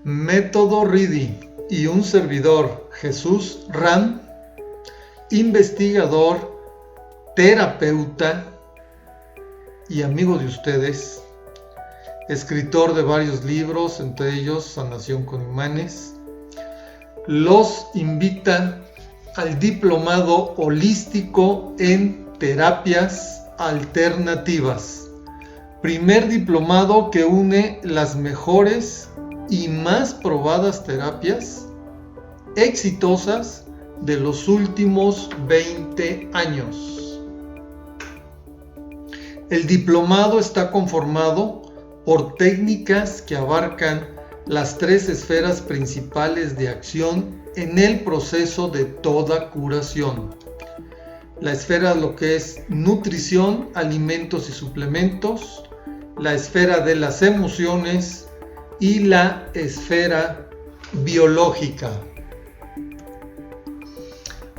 Método Reedy y un servidor, Jesús Ram, investigador, terapeuta y amigo de ustedes, escritor de varios libros, entre ellos Sanación con Imanes, los invita al diplomado holístico en terapias alternativas. Primer diplomado que une las mejores y más probadas terapias exitosas de los últimos 20 años. El diplomado está conformado por técnicas que abarcan las 3 esferas principales de acción en el proceso de toda curación. La esfera de lo que es nutrición, alimentos y suplementos, la esfera de las emociones y la esfera biológica.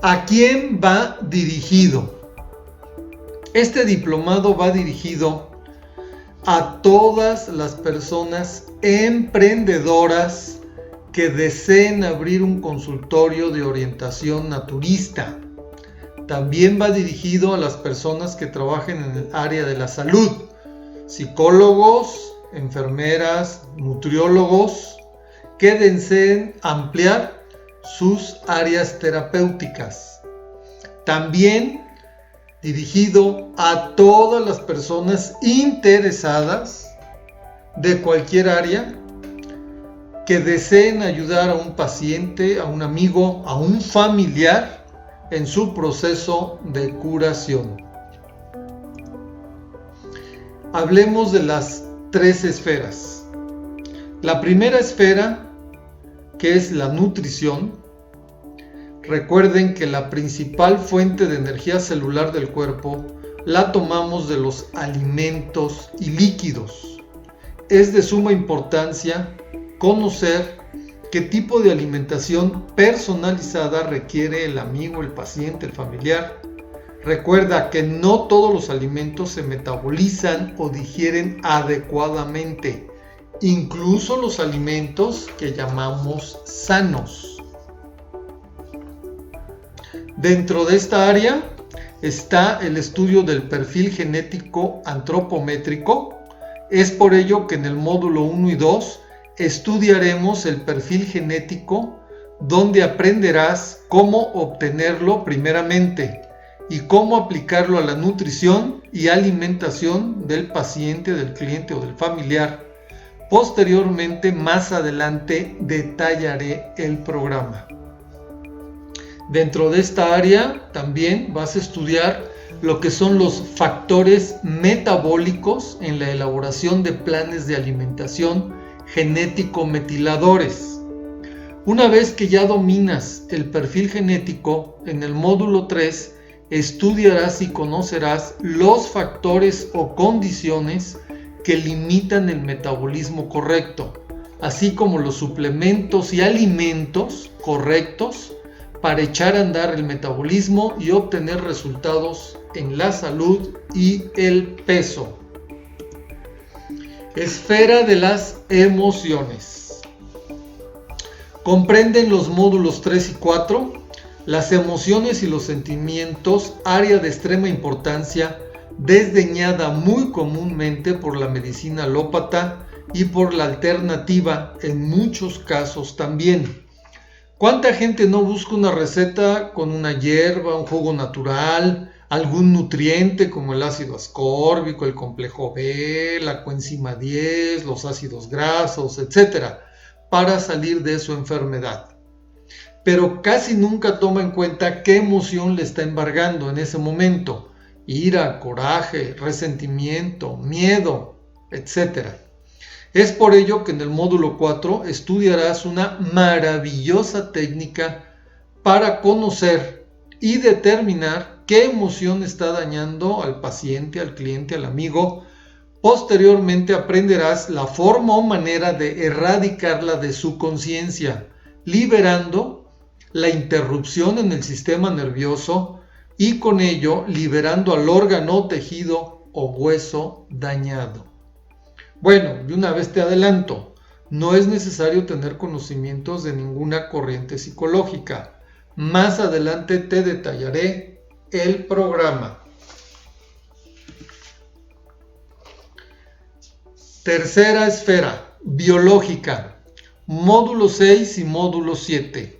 ¿A quién va dirigido? Este diplomado va dirigido a todas las personas emprendedoras que deseen abrir un consultorio de orientación naturista. También va dirigido a las personas que trabajen en el área de la salud, psicólogos, enfermeras, nutriólogos, que deseen ampliar sus áreas terapéuticas. También dirigido a todas las personas interesadas de cualquier área que deseen ayudar a un paciente, a un amigo, a un familiar en su proceso de curación. Hablemos de las 3 esferas. La primera esfera, que es la nutrición. Recuerden que la principal fuente de energía celular del cuerpo la tomamos de los alimentos y líquidos. Es de suma importancia conocer qué tipo de alimentación personalizada requiere el amigo, el paciente, el familiar. Recuerda que no todos los alimentos se metabolizan o digieren adecuadamente, incluso los alimentos que llamamos sanos. Dentro de esta área está el estudio del perfil genético antropométrico. Es por ello que en el módulo 1 y 2 estudiaremos el perfil genético, donde aprenderás cómo obtenerlo primeramente y cómo aplicarlo a la nutrición y alimentación del paciente, del cliente o del familiar. Posteriormente, más adelante, detallaré el programa. Dentro de esta área también vas a estudiar lo que son los factores metabólicos en la elaboración de planes de alimentación genético-metiladores. Una vez que ya dominas el perfil genético, en el módulo 3 estudiarás y conocerás los factores o condiciones que limitan el metabolismo correcto, así como los suplementos y alimentos correctos para echar a andar el metabolismo y obtener resultados en la salud y el peso. Esfera de las emociones. Comprenden los módulos 3 y 4, las emociones y los sentimientos, área de extrema importancia, desdeñada muy comúnmente por la medicina alópata y por la alternativa en muchos casos también. ¿Cuánta gente no busca una receta con una hierba, un jugo natural, algún nutriente como el ácido ascórbico, el complejo B, la coenzima 10, los ácidos grasos, etcétera, para salir de su enfermedad? Pero casi nunca toma en cuenta qué emoción le está embargando en ese momento: ira, coraje, resentimiento, miedo, etcétera. Es por ello que en el módulo 4 estudiarás una maravillosa técnica para conocer y determinar qué emoción está dañando al paciente, al cliente, al amigo. Posteriormente aprenderás la forma o manera de erradicarla de su conciencia, liberando la interrupción en el sistema nervioso y con ello liberando al órgano, tejido o hueso dañado. Bueno, de una vez te adelanto, No es necesario tener conocimientos de ninguna corriente psicológica. Más adelante te detallaré el programa. Tercera esfera, biológica. Módulo 6 y módulo 7.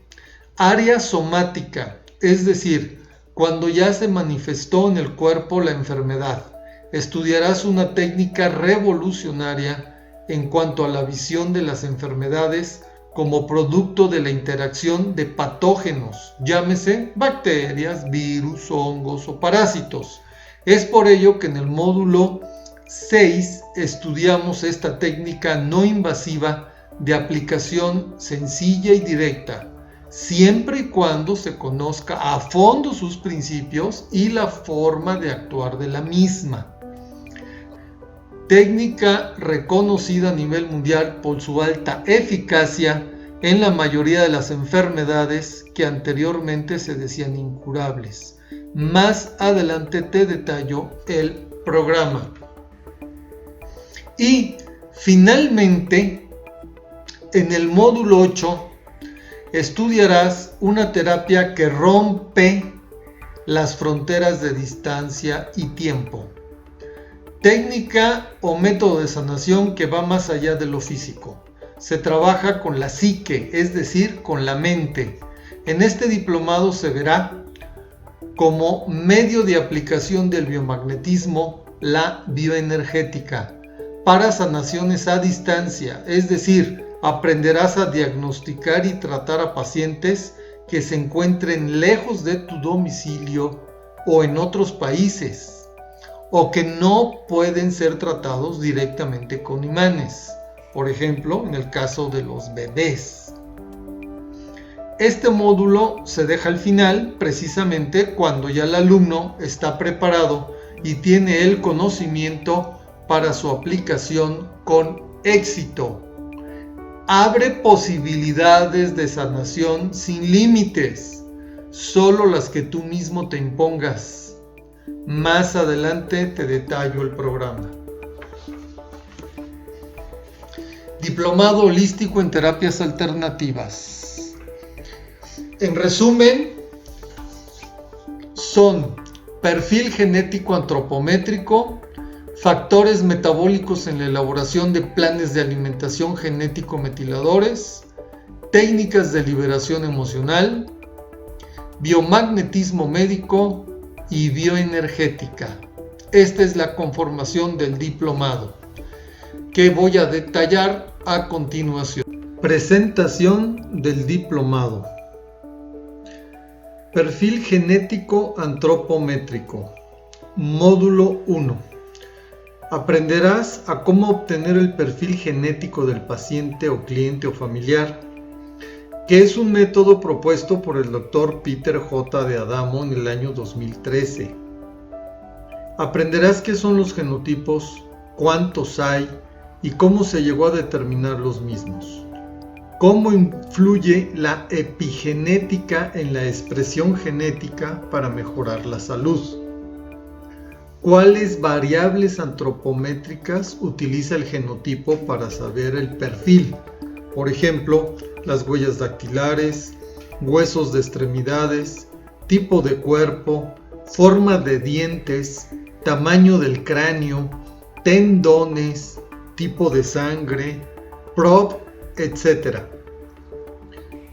Área somática, es decir, cuando ya se manifestó en el cuerpo la enfermedad. Estudiarás una técnica revolucionaria en cuanto a la visión de las enfermedades como producto de la interacción de patógenos, llámese bacterias, virus, hongos o parásitos. Es por ello que en el módulo 6 estudiamos esta técnica no invasiva de aplicación sencilla y directa, siempre y cuando se conozca a fondo sus principios y la forma de actuar de la misma. Técnica reconocida a nivel mundial por su alta eficacia en la mayoría de las enfermedades que anteriormente se decían incurables. Más adelante te detallo el programa. Y finalmente, en el módulo 8, estudiarás una terapia que rompe las fronteras de distancia y tiempo. Técnica o método de sanación que va más allá de lo físico. Se trabaja con la psique, es decir, con la mente. En este diplomado se verá como medio de aplicación del biomagnetismo la bioenergética para sanaciones a distancia, es decir, aprenderás a diagnosticar y tratar a pacientes que se encuentren lejos de tu domicilio o en otros países, o que no pueden ser tratados directamente con imanes, por ejemplo, en el caso de los bebés. Este módulo se deja al final precisamente cuando ya el alumno está preparado y tiene el conocimiento para su aplicación con éxito. Abre posibilidades de sanación sin límites, solo las que tú mismo te impongas. Más adelante te detallo el programa. Diplomado holístico en terapias alternativas. En resumen, son perfil genético antropométrico, factores metabólicos en la elaboración de planes de alimentación genético metiladores, técnicas de liberación emocional, biomagnetismo médico y bioenergética. Esta es la conformación del diplomado, que voy a detallar a continuación. Presentación del diplomado. Perfil genético antropométrico. Módulo 1. Aprenderás a cómo obtener el perfil genético del paciente o cliente o familiar, que es un método propuesto por el Dr. Peter J. de Adamo en el año 2013. Aprenderás qué son los genotipos, cuántos hay y cómo se llegó a determinar los mismos. Cómo influye la epigenética en la expresión genética para mejorar la salud. ¿Cuáles variables antropométricas utiliza el genotipo para saber el perfil? Por ejemplo, las huellas dactilares, huesos de extremidades, tipo de cuerpo, forma de dientes, tamaño del cráneo, tendones, tipo de sangre, PROB, etc.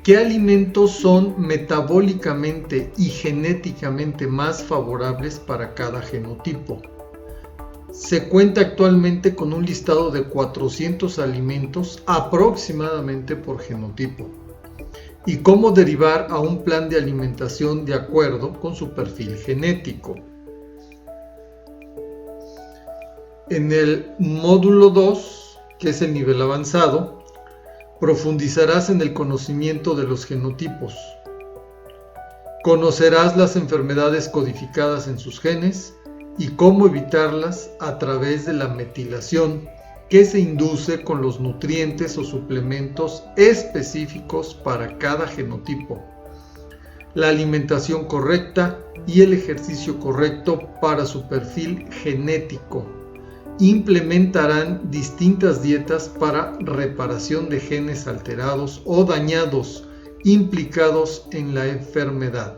¿Qué alimentos son metabólicamente y genéticamente más favorables para cada genotipo? Se cuenta actualmente con un listado de 400 alimentos aproximadamente por genotipo. ¿Y cómo derivar a un plan de alimentación de acuerdo con su perfil genético? En el módulo 2, que es el nivel avanzado, profundizarás en el conocimiento de los genotipos. Conocerás las enfermedades codificadas en sus genes y cómo evitarlas a través de la metilación que se induce con los nutrientes o suplementos específicos para cada genotipo, la alimentación correcta y el ejercicio correcto para su perfil genético, implementarán distintas dietas para reparación de genes alterados o dañados implicados en la enfermedad.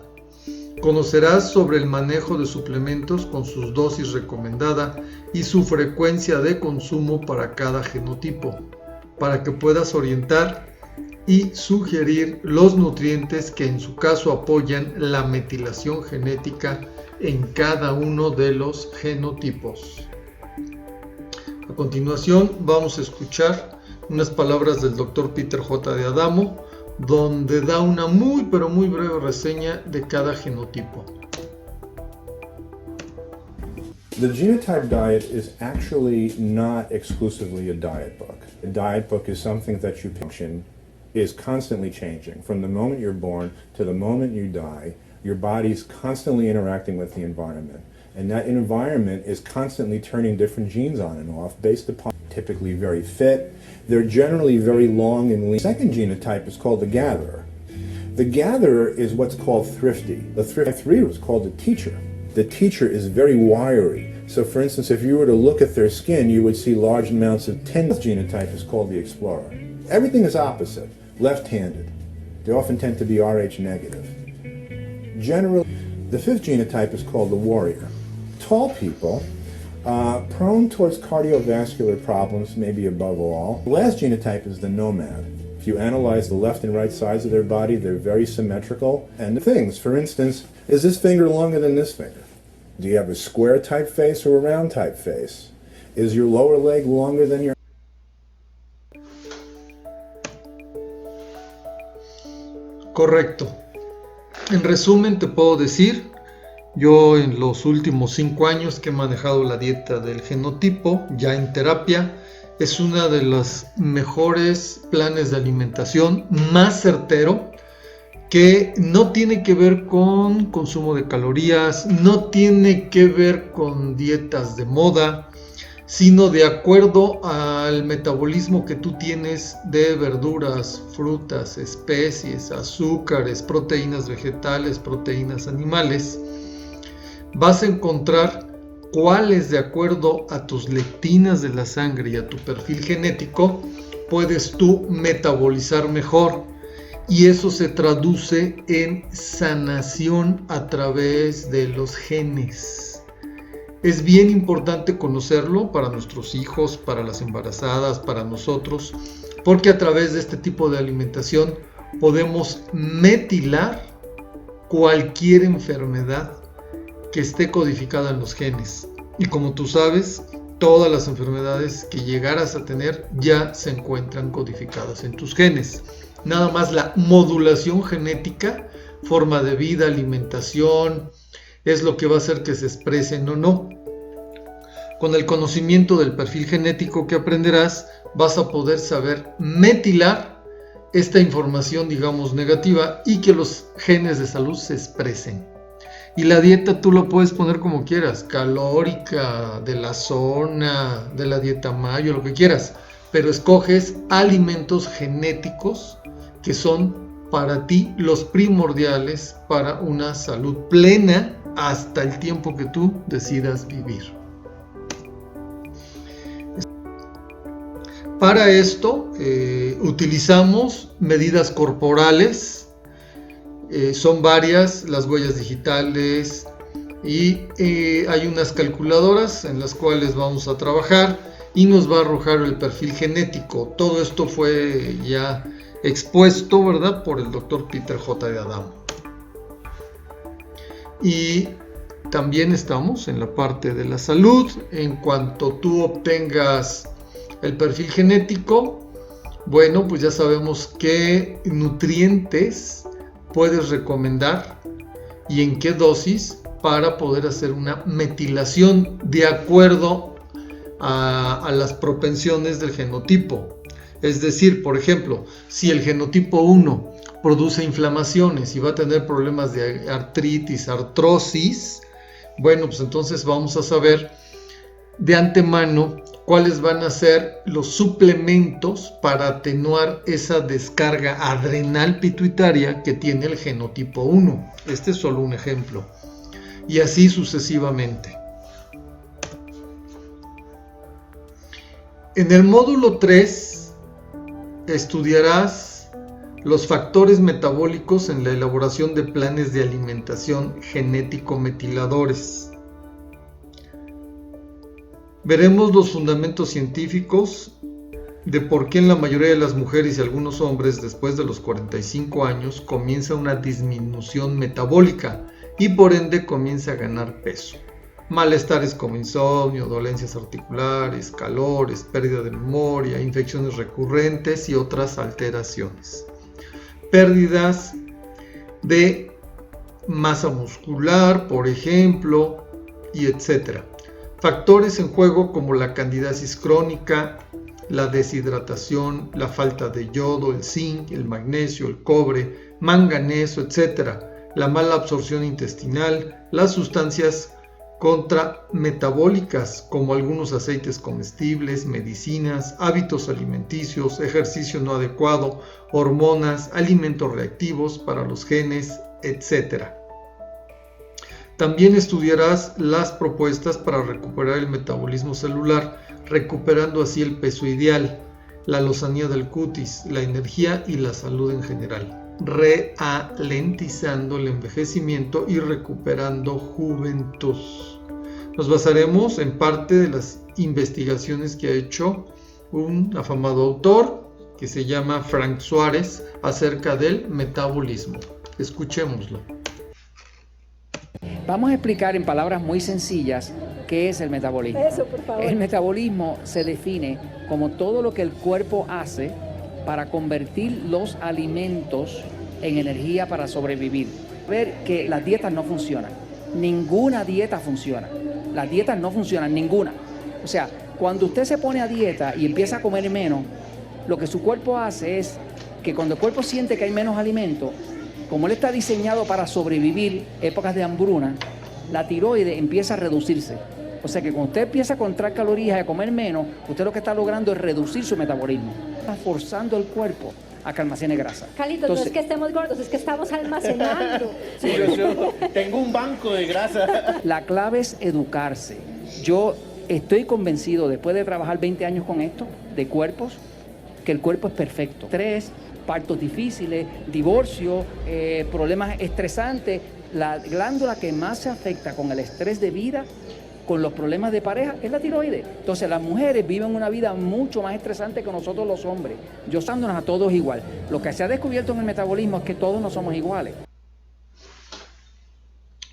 Conocerás sobre el manejo de suplementos con su dosis recomendada y su frecuencia de consumo para cada genotipo, para que puedas orientar y sugerir los nutrientes que en su caso apoyan la metilación genética en cada uno de los genotipos. A continuación vamos a escuchar unas palabras del Dr. Peter J. de Adamo, donde da una muy breve reseña de cada genotipo. The Genotype Diet is actually not exclusively a diet book. A diet book is something that you function is constantly changing. From the moment you're born to the moment you die, your body's constantly interacting with the environment. And that environment is constantly turning different genes on and off based upon typically very fit. They're generally very long and lean. The second genotype is called the gatherer. The gatherer is what's called thrifty. The thrifty was called the teacher. The teacher is very wiry. So for instance, if you were to look at their skin, you would see large amounts of tendons. The genotype is called the explorer. Everything is opposite, left-handed. They often tend to be Rh negative. Generally, the fifth genotype is called the warrior. Tall people, prone towards cardiovascular problems, maybe above all. The last genotype is the nomad. If you analyze the left and right sides of their body, they're very symmetrical. And things, for instance, is this finger longer than this finger? Do you have a square type face or a round type face? Is your lower leg longer than your... Correcto. En resumen te puedo decir, yo en los últimos 5 años que he manejado la dieta del genotipo, ya en terapia, es una de los mejores planes de alimentación, más certero, que no tiene que ver con consumo de calorías, no tiene que ver con dietas de moda, sino de acuerdo al metabolismo que tú tienes de verduras, frutas, especies, azúcares, proteínas vegetales, proteínas animales. Vas a encontrar cuáles, de acuerdo a tus lectinas de la sangre y a tu perfil genético, puedes tú metabolizar mejor. Y eso se traduce en sanación a través de los genes. Es bien importante conocerlo para nuestros hijos, para las embarazadas, para nosotros, porque a través de este tipo de alimentación podemos metilar cualquier enfermedad que esté codificada en los genes. Y como tú sabes, todas las enfermedades que llegaras a tener ya se encuentran codificadas en tus genes. Nada más la modulación genética, forma de vida, alimentación, es lo que va a hacer que se expresen o no. Con el conocimiento del perfil genético que aprenderás, vas a poder saber metilar esta información, digamos, negativa, y que los genes de salud se expresen. Y la dieta tú lo puedes poner como quieras, calórica, de la zona, de la dieta mayo, lo que quieras, pero escoges alimentos genéticos que son para ti los primordiales para una salud plena hasta el tiempo que tú decidas vivir. Para esto utilizamos medidas corporales, son varias las huellas digitales y hay unas calculadoras en las cuales vamos a trabajar y nos va a arrojar el perfil genético. Todo esto fue ya expuesto, ¿verdad?, por el Dr. Peter J. de Adamo. Y también estamos en la parte de la salud. En cuanto tú obtengas el perfil genético, bueno, pues ya sabemos qué nutrientes puedes recomendar y en qué dosis para poder hacer una metilación de acuerdo a las propensiones del genotipo. Es decir, por ejemplo, si el genotipo 1 produce inflamaciones y va a tener problemas de artritis, artrosis, bueno, pues entonces vamos a saber de antemano cuáles van a ser los suplementos para atenuar esa descarga adrenal pituitaria que tiene el genotipo 1. Este es solo un ejemplo. Y así sucesivamente. En el módulo 3 estudiarás los factores metabólicos en la elaboración de planes de alimentación genético-metiladores. Veremos los fundamentos científicos de por qué en la mayoría de las mujeres y algunos hombres después de los 45 años comienza una disminución metabólica y por ende comienza a ganar peso. Malestares como insomnio, dolencias articulares, calores, pérdida de memoria, infecciones recurrentes y otras alteraciones. Pérdidas de masa muscular, por ejemplo, y etc. Factores en juego como la candidiasis crónica, la deshidratación, la falta de yodo, el zinc, el magnesio, el cobre, manganeso, etc. La mala absorción intestinal, las sustancias contrametabólicas como algunos aceites comestibles, medicinas, hábitos alimenticios, ejercicio no adecuado, hormonas, alimentos reactivos para los genes, etc. También estudiarás las propuestas para recuperar el metabolismo celular, recuperando así el peso ideal, la lozanía del cutis, la energía y la salud en general, ralentizando el envejecimiento y recuperando juventud. Nos basaremos en parte de las investigaciones que ha hecho un afamado autor que se llama Frank Suárez acerca del metabolismo. Escuchémoslo. Vamos a explicar en palabras muy sencillas qué es el metabolismo. Eso, por favor. El metabolismo se define como todo lo que el cuerpo hace para convertir los alimentos en energía para sobrevivir. Ver que las dietas no funcionan. Ninguna dieta funciona. Las dietas no funcionan, ninguna. O sea, cuando usted se pone a dieta y empieza a comer menos, lo que su cuerpo hace es que cuando el cuerpo siente que hay menos alimento, como él está diseñado para sobrevivir épocas de hambruna, la tiroides empieza a reducirse. O sea que cuando usted empieza a contar calorías y a comer menos, usted lo que está logrando es reducir su metabolismo. Está forzando el cuerpo a que almacene grasa. Carlitos, Entonces, no es que estemos gordos, es que estamos almacenando. Sí, yo tengo un banco de grasa. la clave es educarse. Yo estoy convencido, después de trabajar 20 años con esto, de cuerpos, que el cuerpo es perfecto. Estrés, partos difíciles, divorcio, problemas estresantes. La glándula que más se afecta con el estrés de vida, con los problemas de pareja, es la tiroides. Entonces las mujeres viven una vida mucho más estresante que nosotros los hombres, yo usándonos a todos igual. Lo que se ha descubierto en el metabolismo es que todos no somos iguales.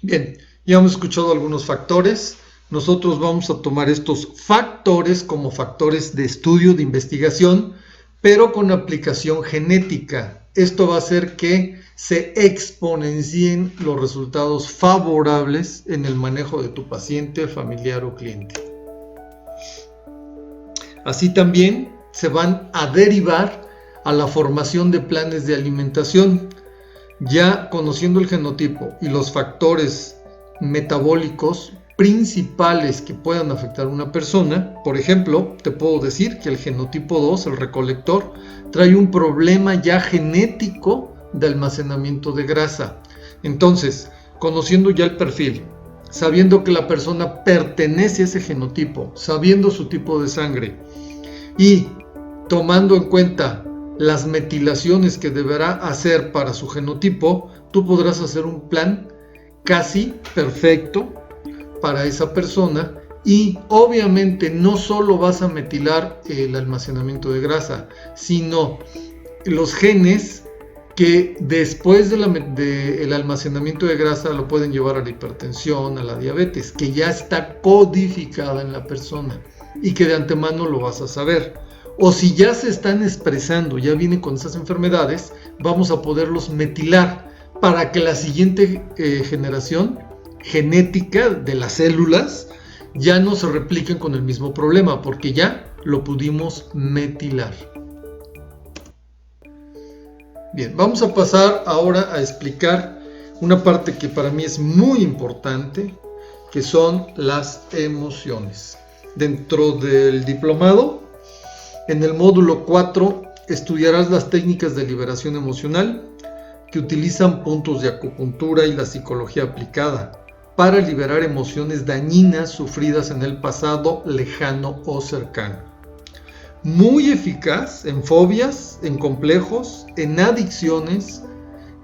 Bien, ya hemos escuchado algunos factores. Nosotros vamos a tomar estos factores como factores de estudio, de investigación, pero con aplicación genética. Esto va a hacer que se exponencien los resultados favorables en el manejo de tu paciente, familiar o cliente. Así también se van a derivar a la formación de planes de alimentación. Ya conociendo el genotipo y los factores metabólicos principales que puedan afectar a una persona, por ejemplo, te puedo decir que el genotipo 2, el recolector, trae un problema ya genético de almacenamiento de grasa. Entonces, conociendo ya el perfil, sabiendo que la persona pertenece a ese genotipo, sabiendo su tipo de sangre y tomando en cuenta las metilaciones que deberá hacer para su genotipo, tú podrás hacer un plan casi perfecto para esa persona y obviamente no solo vas a metilar el almacenamiento de grasa, sino los genes que después del almacenamiento de grasa lo pueden llevar a la hipertensión, a la diabetes, que ya está codificada en la persona y que de antemano lo vas a saber. O si ya se están expresando, ya vienen con esas enfermedades, vamos a poderlos metilar para que la siguiente generación genética de las células ya no se repliquen con el mismo problema, porque ya lo pudimos metilar. Bien, vamos a pasar ahora a explicar una parte que para mí es muy importante, que son las emociones. Dentro del diplomado, en el módulo 4, estudiarás las técnicas de liberación emocional que utilizan puntos de acupuntura y la psicología aplicada para liberar emociones dañinas sufridas en el pasado lejano o cercano. muy eficaz en fobias, en complejos, en adicciones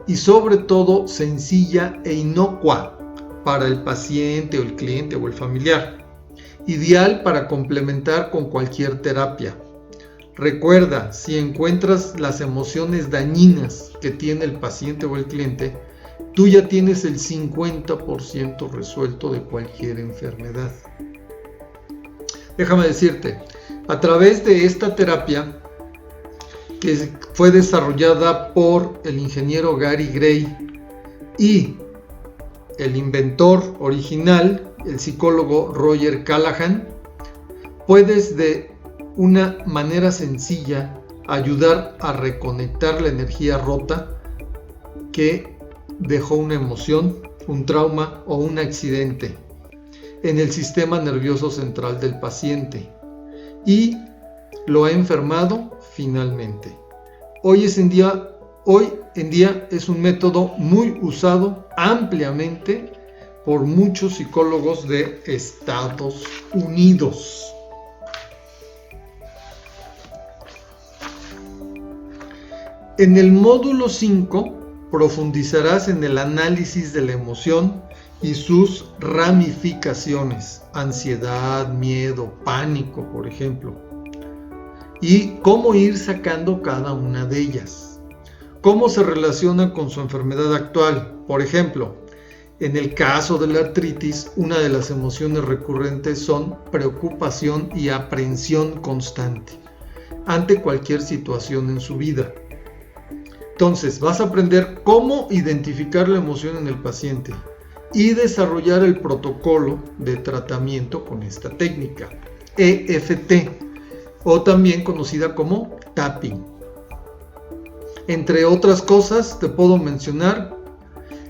y sobre todo sencilla e inocua para el paciente o el cliente o el familiar. Ideal para complementar con cualquier terapia. Recuerda, si encuentras las emociones dañinas que tiene el paciente o el cliente, tú ya tienes el 50% resuelto de cualquier enfermedad. Déjame decirte, a través de esta terapia, que fue desarrollada por el ingeniero Gary Gray y el inventor original, el psicólogo Roger Callahan, puedes de una manera sencilla ayudar a reconectar la energía rota que dejó una emoción, un trauma o un accidente en el sistema nervioso central del paciente y lo ha enfermado finalmente. Hoy en día es un método muy usado ampliamente por muchos psicólogos de Estados Unidos. En el módulo 5 profundizarás en el análisis de la emoción y sus ramificaciones, ansiedad, miedo, pánico, por ejemplo, y cómo ir sacando cada una de ellas, cómo se relaciona con su enfermedad actual. Por ejemplo, en el caso de la artritis, una de las emociones recurrentes son preocupación y aprensión constante ante cualquier situación en su vida. Entonces, vas a aprender cómo identificar la emoción en el paciente y desarrollar el protocolo de tratamiento con esta técnica, EFT, o también conocida como tapping. Entre otras cosas, te puedo mencionar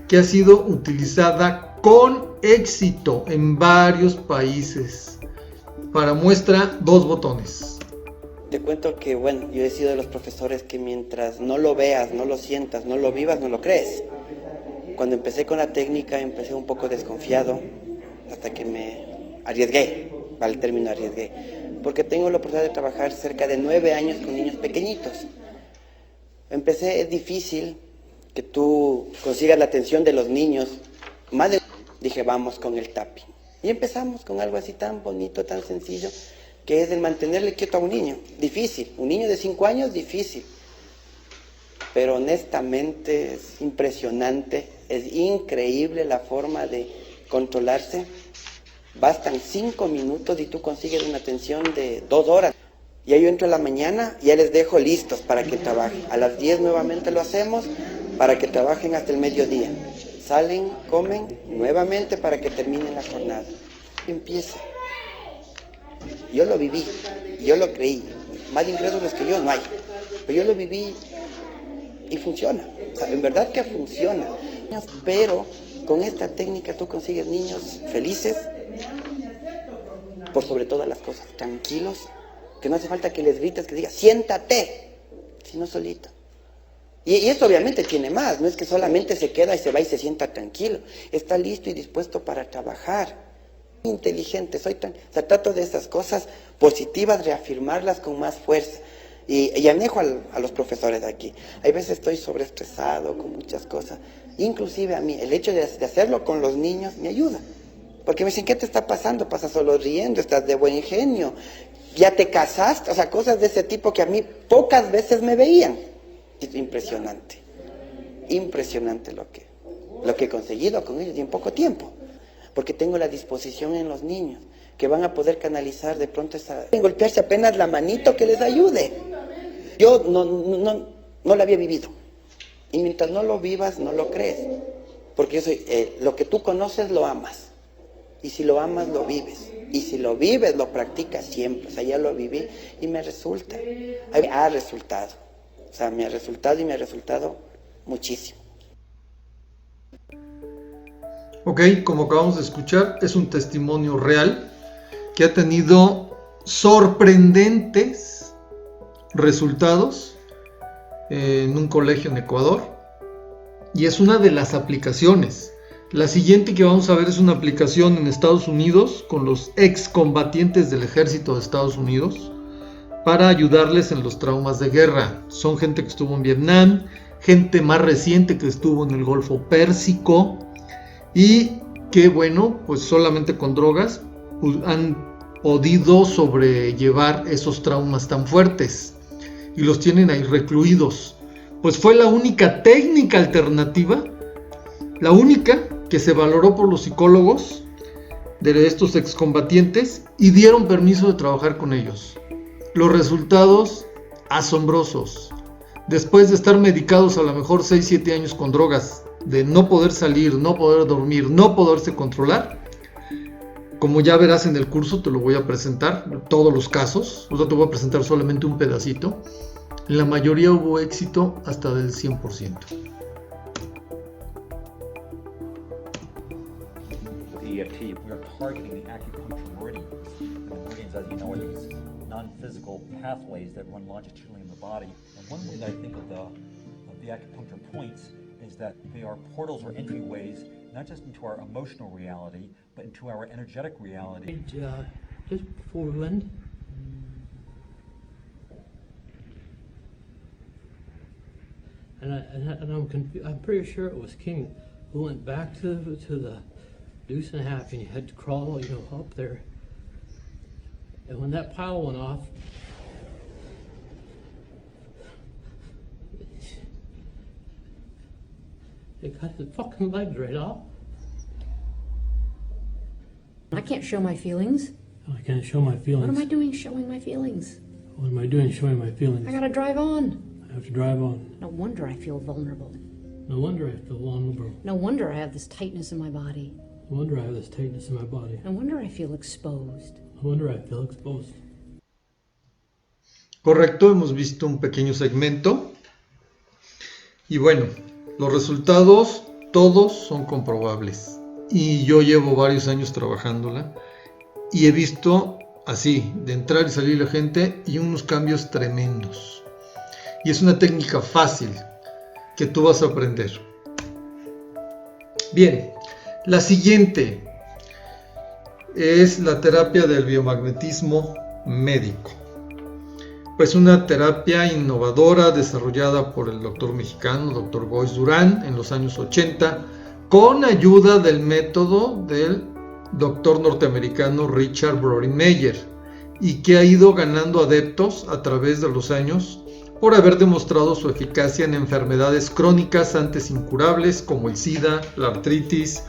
que ha sido utilizada con éxito en varios países. Para muestra, 2 botones. Te cuento que, bueno, yo he sido de los profesores que mientras no lo veas, no lo sientas, no lo vivas, no lo crees. Cuando empecé con la técnica, empecé un poco desconfiado, hasta que me arriesgué, vale el término arriesgué, porque tengo la oportunidad de trabajar cerca de 9 años con niños pequeñitos. Es difícil que tú consigas la atención de los niños. Dije, vamos con el tapping. Y empezamos con algo así tan bonito, tan sencillo, que es el mantenerle quieto a un niño. Difícil. Un niño de 5 años, difícil. Pero honestamente es impresionante, es increíble la forma de controlarse. Bastan 5 minutos y tú consigues una atención de 2 horas. Ya yo entro a la mañana y ya les dejo listos para que trabajen. A las 10 nuevamente lo hacemos para que trabajen hasta el mediodía. Salen, comen nuevamente para que terminen la jornada. Empieza. Yo lo viví, yo lo creí. Más incrédulos que yo no hay. Pero yo lo viví y funciona. O sea, en verdad que funciona. Pero con esta técnica tú consigues niños felices, por sobre todas las cosas, tranquilos, que no hace falta que les grites, que digas, siéntate, sino solito. Y esto obviamente tiene más, no es que solamente se queda y se va y se sienta tranquilo, está listo y dispuesto para trabajar. Inteligente, o sea, trato de esas cosas positivas, reafirmarlas con más fuerza. Y anejo a los profesores de aquí. Hay veces estoy sobreestresado con muchas cosas. Inclusive a mí, el hecho de hacerlo con los niños me ayuda. Porque me dicen, ¿qué te está pasando? Pasas solo riendo, estás de buen genio, ya te casaste, o sea, cosas de ese tipo que a mí pocas veces me veían. Es impresionante, impresionante lo que he conseguido con ellos y en poco tiempo. Porque tengo la disposición en los niños, que van a poder canalizar de pronto golpearse apenas la manito que les ayude. Yo no la había vivido. Y mientras no lo vivas, no lo crees. Porque yo soy, lo que tú conoces lo amas. Y si lo amas, lo vives. Y si lo vives, lo practicas siempre. O sea, ya lo viví y me resulta. Ha resultado. O sea, me ha resultado y me ha resultado muchísimo. Ok, como acabamos de escuchar, es un testimonio real que ha tenido sorprendentes resultados en un colegio en Ecuador y es una de las aplicaciones. La siguiente que vamos a ver es una aplicación en Estados Unidos con los excombatientes del ejército de Estados Unidos para ayudarles en los traumas de guerra. Son gente que estuvo en Vietnam, gente más reciente que estuvo en el Golfo Pérsico y que bueno, pues solamente con drogas han podido sobrellevar esos traumas tan fuertes y los tienen ahí recluidos. Pues fue la única técnica alternativa, la única que se valoró por los psicólogos de estos excombatientes y dieron permiso de trabajar con ellos. Los resultados asombrosos. Después de estar medicados a lo mejor 6-7 años con drogas, de no poder salir, no poder dormir, no poderse controlar, como ya verás en el curso, te lo voy a presentar, todos los casos, te voy a presentar solamente un pedacito. En la mayoría hubo éxito hasta del 100%. The EFT, we are targeting the acupuncture meridians. And the meridians, as you know, are these non-physical pathways that run longitudinally in the body. And one way that I think of the acupuncture points is that they are portals or entryways, not just into our emotional reality, but into our energetic reality. Just before we went, I'm pretty sure it was King who went back to the deuce and a half, and you had to crawl, up there. And when that pile went off, it cut his fucking legs right off. I can't show my feelings. I can't show my feelings. What am I doing showing my feelings? What am I doing showing my feelings? I gotta drive on. I have to drive on. No wonder I feel vulnerable. No wonder I feel vulnerable. No wonder I have this tightness in my body. No wonder I have this tightness in my body. No wonder I feel exposed. No wonder I feel exposed. Correcto, hemos visto un pequeño segmento. Y bueno, los resultados todos son comprobables. Y yo llevo varios años trabajándola. Y he visto así, de entrar y salir la gente y unos cambios tremendos. Y es una técnica fácil que tú vas a aprender. Bien, la siguiente es la terapia del biomagnetismo médico. Pues una terapia innovadora desarrollada por el doctor mexicano, doctor Goiz Durán, en los años 80, con ayuda del método del doctor norteamericano Richard Brodie-Meyer, y que ha ido ganando adeptos a través de los años por haber demostrado su eficacia en enfermedades crónicas antes incurables como el SIDA, la artritis,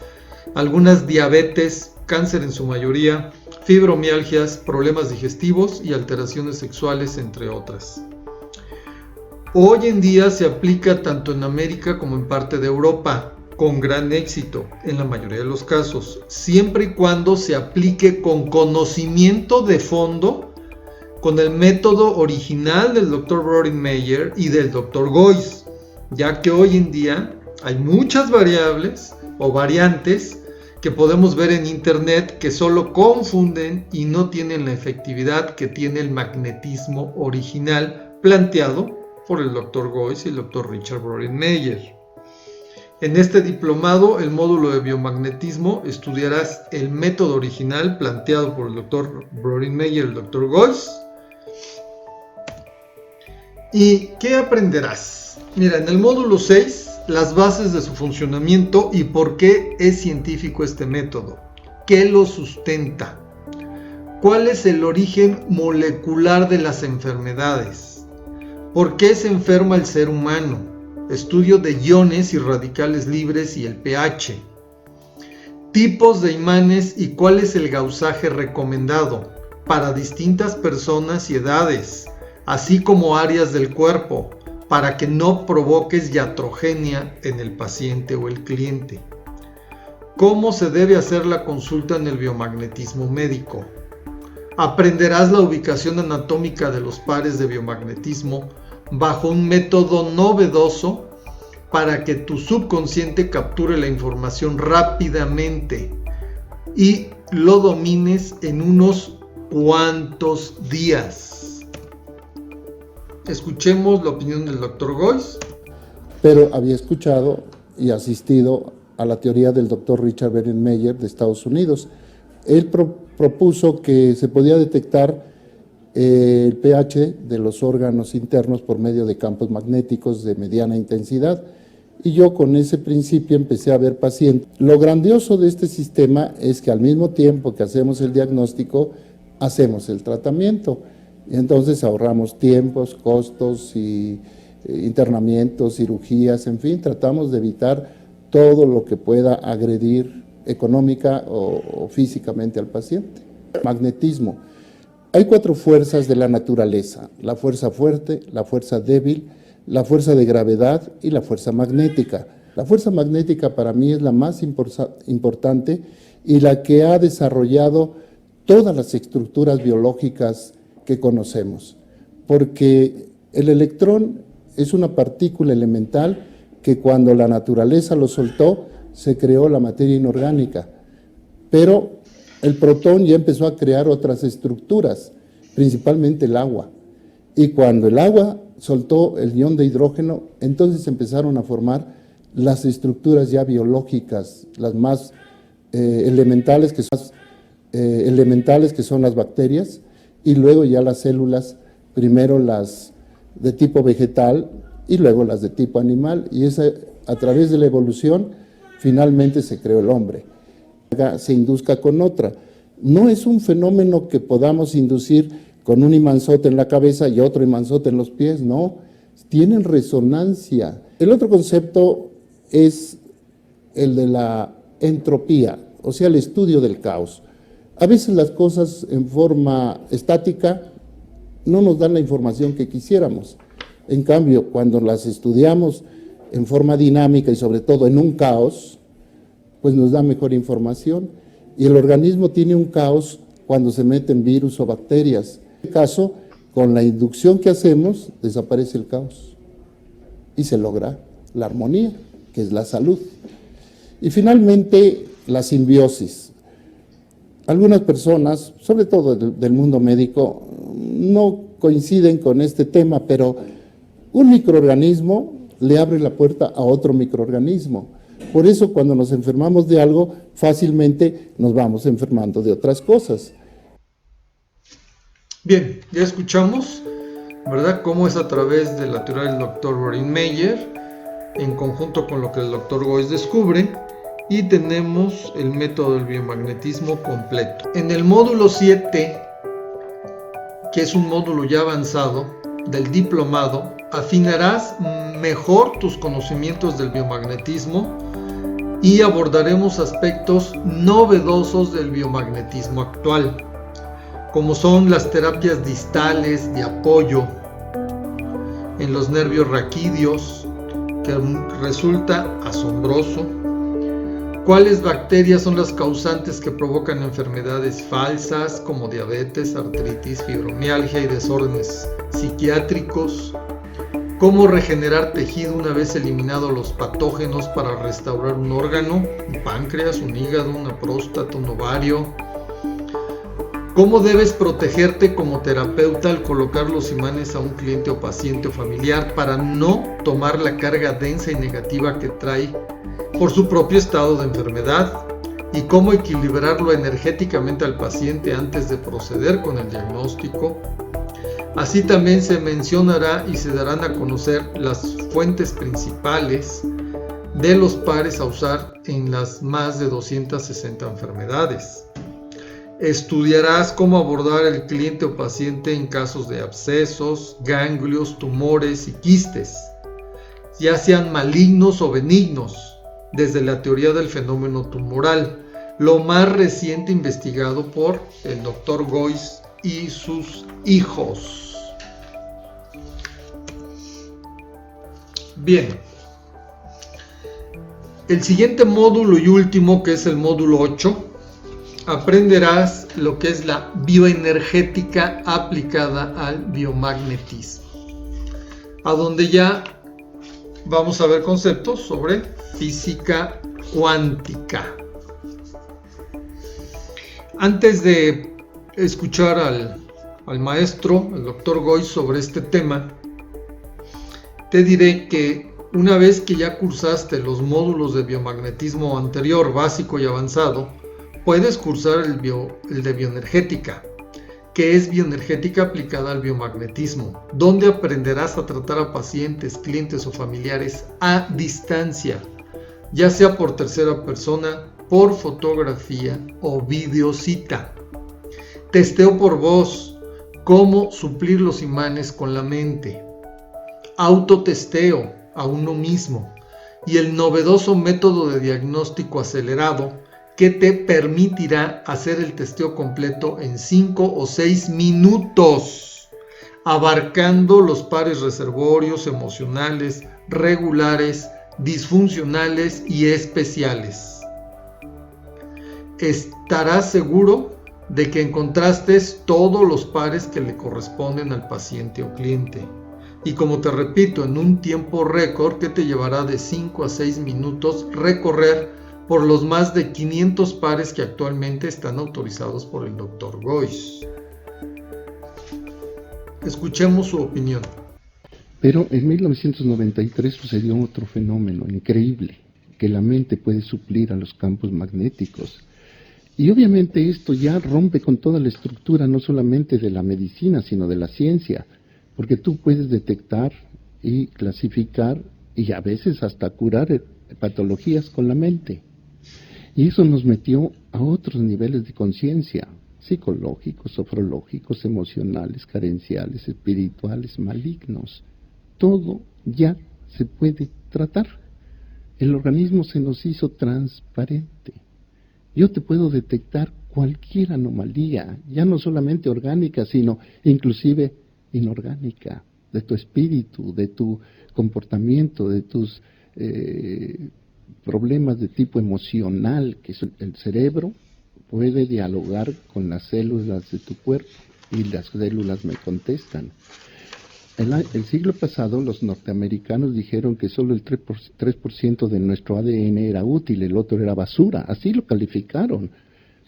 algunas diabetes, cáncer en su mayoría, fibromialgias, problemas digestivos y alteraciones sexuales, entre otras. Hoy en día se aplica tanto en América como en parte de Europa, con gran éxito en la mayoría de los casos, siempre y cuando se aplique con conocimiento de fondo, con el método original del Dr. Brodie-Meyer y del Dr. Goiz, ya que hoy en día hay muchas variables o variantes que podemos ver en internet que solo confunden y no tienen la efectividad que tiene el magnetismo original planteado por el Dr. Goiz y el Dr. Richard Brodie-Meyer. En este diplomado, el módulo de biomagnetismo, estudiarás el método original planteado por el Dr. Brodie-Meyer y el Dr. Goiz. ¿Y qué aprenderás? Mira, en el módulo 6, las bases de su funcionamiento y por qué es científico este método. ¿Qué lo sustenta? ¿Cuál es el origen molecular de las enfermedades? ¿Por qué se enferma el ser humano? Estudio de iones y radicales libres y el pH. Tipos de imanes y cuál es el gausaje recomendado para distintas personas y edades, así como áreas del cuerpo, para que no provoques iatrogenia en el paciente o el cliente. ¿Cómo se debe hacer la consulta en el biomagnetismo médico? Aprenderás la ubicación anatómica de los pares de biomagnetismo bajo un método novedoso para que tu subconsciente capture la información rápidamente y lo domines en unos cuantos días. Escuchemos la opinión del Dr. Goiz. Pero había escuchado y asistido a la teoría del Dr. Richard Brodie-Meyer de Estados Unidos. Él propuso que se podía detectar el pH de los órganos internos por medio de campos magnéticos de mediana intensidad. Y yo con ese principio empecé a ver pacientes. Lo grandioso de este sistema es que al mismo tiempo que hacemos el diagnóstico, hacemos el tratamiento. Y entonces ahorramos tiempos, costos y internamientos, cirugías, en fin, tratamos de evitar todo lo que pueda agredir económica o físicamente al paciente. Magnetismo. Hay 4 fuerzas de la naturaleza: la fuerza fuerte, la fuerza débil, la fuerza de gravedad y la fuerza magnética. La fuerza magnética para mí es la más importante y la que ha desarrollado todas las estructuras biológicas que conocemos, porque el electrón es una partícula elemental que cuando la naturaleza lo soltó, se creó la materia inorgánica, pero el protón ya empezó a crear otras estructuras, principalmente el agua, y cuando el agua soltó el ion de hidrógeno, entonces empezaron a formar las estructuras ya biológicas, las más elementales, que son las bacterias, y luego ya las células, primero las de tipo vegetal y luego las de tipo animal, y a través de la evolución finalmente se creó el hombre. Se induzca con otra. No es un fenómeno que podamos inducir con un imanzote en la cabeza y otro imanzote en los pies, no, tienen resonancia. El otro concepto es el de la entropía, o sea, el estudio del caos. A veces las cosas en forma estática no nos dan la información que quisiéramos. En cambio, cuando las estudiamos en forma dinámica y sobre todo en un caos, pues nos da mejor información. Y el organismo tiene un caos cuando se meten virus o bacterias. En este caso, con la inducción que hacemos, desaparece el caos y se logra la armonía, que es la salud. Y finalmente, la simbiosis. Algunas personas, sobre todo del mundo médico, no coinciden con este tema, pero un microorganismo le abre la puerta a otro microorganismo. Por eso cuando nos enfermamos de algo, fácilmente nos vamos enfermando de otras cosas. Bien, ya escuchamos, ¿verdad?, cómo es a través de la teoría del Dr. Lorin Meyer, en conjunto con lo que el Dr. Goiz descubre, y tenemos el método del biomagnetismo completo. En el módulo 7, que es un módulo ya avanzado del diplomado, afinarás mejor tus conocimientos del biomagnetismo y abordaremos aspectos novedosos del biomagnetismo actual, como son las terapias distales de apoyo en los nervios raquídeos, que resulta asombroso. ¿Cuáles bacterias son las causantes que provocan enfermedades falsas como diabetes, artritis, fibromialgia y desórdenes psiquiátricos? ¿Cómo regenerar tejido una vez eliminados los patógenos para restaurar un órgano, un páncreas, un hígado, una próstata, un ovario? ¿Cómo debes protegerte como terapeuta al colocar los imanes a un cliente o paciente o familiar para no tomar la carga densa y negativa que trae por su propio estado de enfermedad? ¿Y cómo equilibrarlo energéticamente al paciente antes de proceder con el diagnóstico? Así también se mencionará y se darán a conocer las fuentes principales de los pares a usar en las más de 260 enfermedades. Estudiarás cómo abordar el cliente o paciente en casos de abscesos, ganglios, tumores y quistes, ya sean malignos o benignos, desde la teoría del fenómeno tumoral, lo más reciente investigado por el Dr. Goiz y sus hijos. Bien, el siguiente módulo y último, que es el módulo 8, aprenderás lo que es la bioenergética aplicada al biomagnetismo, a donde ya vamos a ver conceptos sobre física cuántica. Antes de escuchar al maestro, el Dr. Goiz, sobre este tema, te diré que una vez que ya cursaste los módulos de biomagnetismo anterior, básico y avanzado, puedes cursar el de bioenergética, que es bioenergética aplicada al biomagnetismo, donde aprenderás a tratar a pacientes, clientes o familiares a distancia, ya sea por tercera persona, por fotografía o videocita. Testeo por voz, cómo suplir los imanes con la mente. Autotesteo a uno mismo y el novedoso método de diagnóstico acelerado que te permitirá hacer el testeo completo en 5 o 6 minutos, abarcando los pares reservorios, emocionales, regulares, disfuncionales y especiales. Estarás seguro de que encontraste todos los pares que le corresponden al paciente o cliente. Y como te repito, en un tiempo récord que te llevará de 5 a 6 minutos recorrer por los más de 500 pares que actualmente están autorizados por el Dr. Goiz. Escuchemos su opinión. Pero en 1993 sucedió otro fenómeno increíble, que la mente puede suplir a los campos magnéticos. Y obviamente esto ya rompe con toda la estructura, no solamente de la medicina, sino de la ciencia, porque tú puedes detectar y clasificar y a veces hasta curar patologías con la mente. Y eso nos metió a otros niveles de conciencia, psicológicos, sofrológicos, emocionales, carenciales, espirituales, malignos. Todo ya se puede tratar. El organismo se nos hizo transparente. Yo te puedo detectar cualquier anomalía, ya no solamente orgánica, sino inclusive inorgánica, de tu espíritu, de tu comportamiento, de tus problemas de tipo emocional, que es el cerebro puede dialogar con las células de tu cuerpo y las células me contestan. El siglo pasado los norteamericanos dijeron que solo el 3% de nuestro ADN era útil, el otro era basura, así lo calificaron.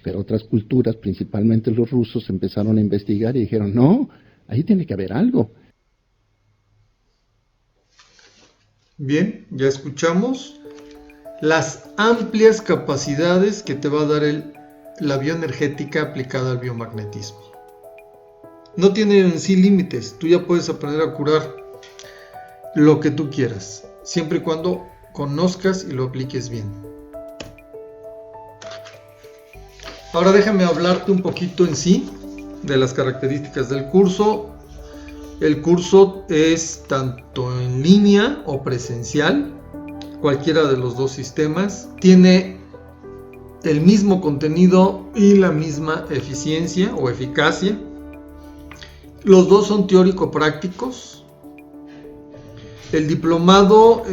Pero otras culturas, principalmente los rusos, empezaron a investigar y dijeron, no, ahí tiene que haber algo. Bien, ya escuchamos las amplias capacidades que te va a dar la bioenergética aplicada al biomagnetismo. No tiene en sí límites, tú ya puedes aprender a curar lo que tú quieras, siempre y cuando conozcas y lo apliques bien. Ahora déjame hablarte un poquito en sí de las características del curso. El curso es tanto en línea o presencial, cualquiera de los dos sistemas. Tiene el mismo contenido y la misma eficiencia o eficacia. Los dos son teórico-prácticos. El diplomado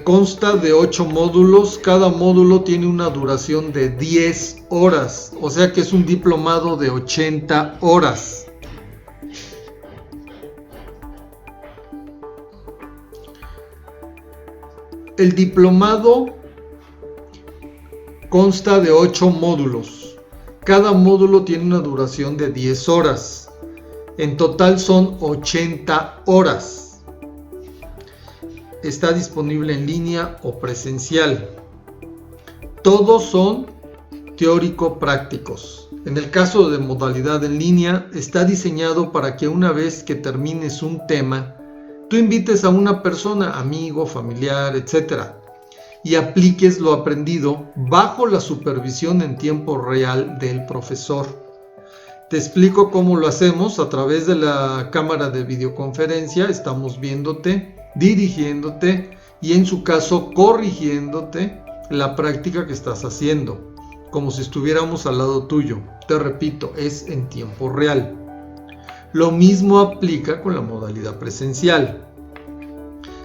consta de 8 módulos. Cada módulo tiene una duración de 10 horas. O sea que es un diplomado de 80 horas. El diplomado consta de 8 módulos. Cada módulo tiene una duración de 10 horas. En total son 80 horas. Está disponible en línea o presencial. Todos son teórico-prácticos. En el caso de modalidad en línea, está diseñado para que una vez que termines un tema, tú invites a una persona, amigo, familiar, etc., y apliques lo aprendido bajo la supervisión en tiempo real del profesor. Te explico cómo lo hacemos a través de la cámara de videoconferencia. Estamos viéndote, dirigiéndote y en su caso corrigiéndote la práctica que estás haciendo, como si estuviéramos al lado tuyo. Te repito, es en tiempo real. Lo mismo aplica con la modalidad presencial.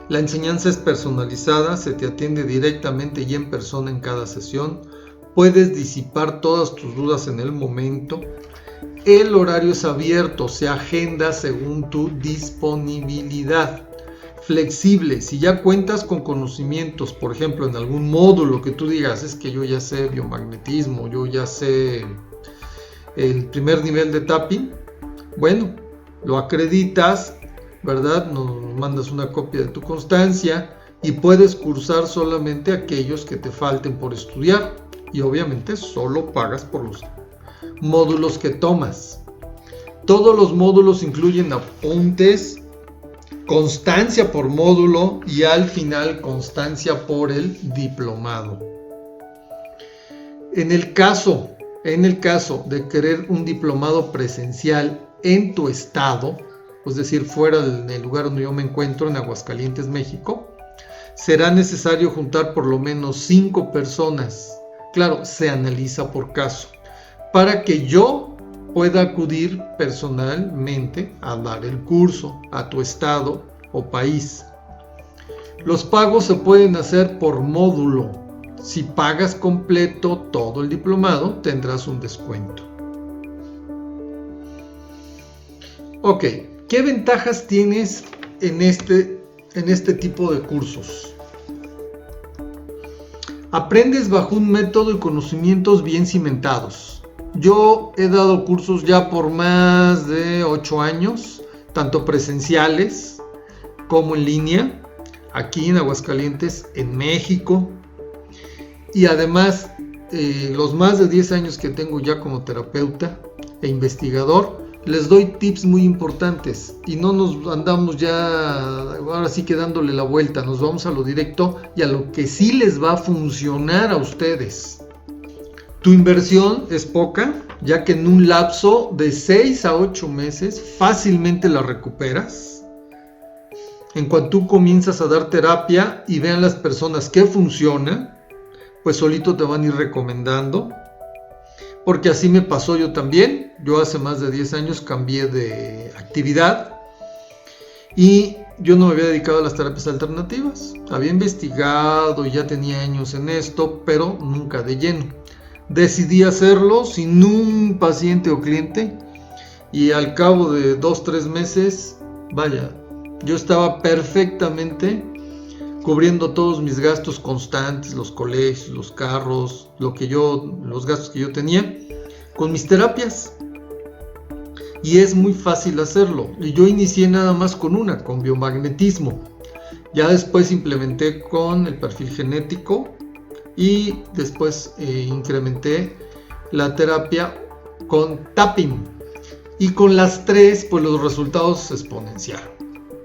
La enseñanza es personalizada, se te atiende directamente y en persona en cada sesión. Puedes disipar todas tus dudas en el momento. El horario es abierto, se agenda según tu disponibilidad. Flexible, si ya cuentas con conocimientos, por ejemplo, en algún módulo que tú digas, es que yo ya sé biomagnetismo, yo ya sé el primer nivel de tapping, bueno, lo acreditas, ¿verdad? Nos mandas una copia de tu constancia y puedes cursar solamente aquellos que te falten por estudiar y obviamente solo pagas por los módulos que tomas. Todos los módulos incluyen apuntes, constancia por módulo y al final constancia por el diplomado. En el caso de querer un diplomado presencial en tu estado, es decir, fuera del lugar donde yo me encuentro, en Aguascalientes, México, será necesario juntar por lo menos 5 personas. Claro, se analiza por caso, para que yo pueda acudir personalmente a dar el curso a tu estado o país. Los pagos se pueden hacer por módulo. Si pagas completo todo el diplomado, tendrás un descuento. Ok, ¿qué ventajas tienes en este tipo de cursos? Aprendes bajo un método y conocimientos bien cimentados. Yo he dado cursos ya por más de 8 años, tanto presenciales como en línea, aquí en Aguascalientes, en México. Y además, los más de 10 años que tengo ya como terapeuta e investigador, les doy tips muy importantes y no nos andamos ya ahora sí que dándole la vuelta, nos vamos a lo directo y a lo que sí les va a funcionar a ustedes. Tu inversión es poca, ya que en un lapso de 6 a 8 meses fácilmente la recuperas. En cuanto tú comienzas a dar terapia y vean las personas que funciona, pues solito te van a ir recomendando. Porque así me pasó yo también. Yo hace más de 10 años cambié de actividad y yo no me había dedicado a las terapias alternativas. Había investigado y ya tenía años en esto, pero nunca de lleno. Decidí hacerlo sin un paciente o cliente y al cabo de 2-3 meses, vaya, yo estaba perfectamente cubriendo todos mis gastos constantes, los colegios, los carros, los gastos que yo tenía con mis terapias. Y es muy fácil hacerlo. Y yo inicié nada más con biomagnetismo. Ya después implementé con el perfil genético y después incrementé la terapia con tapping. Y con las 3, pues los resultados se exponenciaron,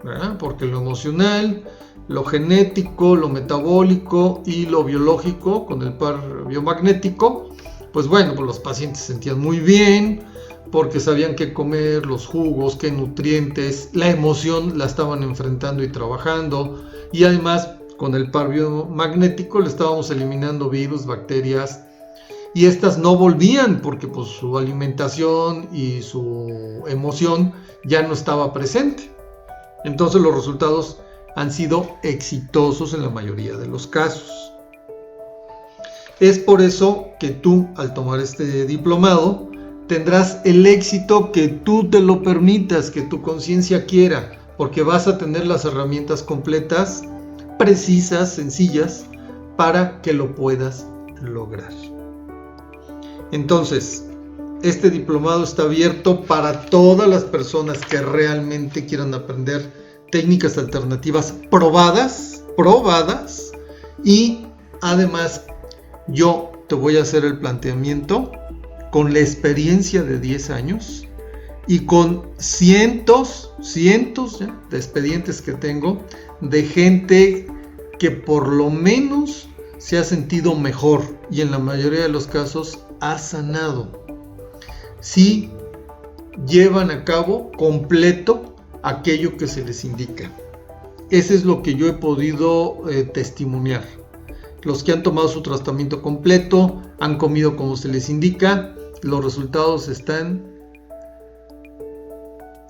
¿verdad? Porque lo emocional, lo genético, lo metabólico y lo biológico con el par biomagnético, pues bueno, pues los pacientes se sentían muy bien porque sabían qué comer, los jugos, qué nutrientes, la emoción la estaban enfrentando y trabajando, y además con el par biomagnético le estábamos eliminando virus, bacterias, y estas no volvían porque pues su alimentación y su emoción ya no estaba presente. Entonces los resultados han sido exitosos en la mayoría de los casos. Es por eso que tú, al tomar este diplomado, tendrás el éxito que tú te lo permitas, que tu conciencia quiera, porque vas a tener las herramientas completas, precisas, sencillas, para que lo puedas lograr. Entonces, este diplomado está abierto para todas las personas que realmente quieran aprender técnicas alternativas probadas, y además yo te voy a hacer el planteamiento con la experiencia de 10 años y con cientos de expedientes que tengo de gente que por lo menos se ha sentido mejor y en la mayoría de los casos ha sanado. Si llevan a cabo completo aquello que se les indica. Ese es lo que yo he podido testimoniar. Los que han tomado su tratamiento completo, han comido como se les indica, los resultados están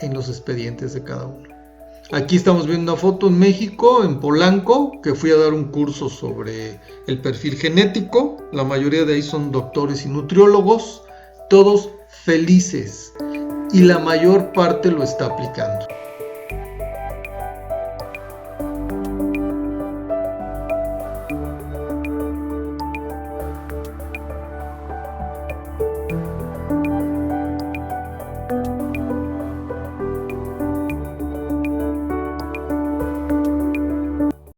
en los expedientes de cada uno. Aquí estamos viendo una foto en México, en Polanco, que fui a dar un curso sobre el perfil genético. La mayoría de ahí son doctores y nutriólogos, todos felices, y la mayor parte lo está aplicando.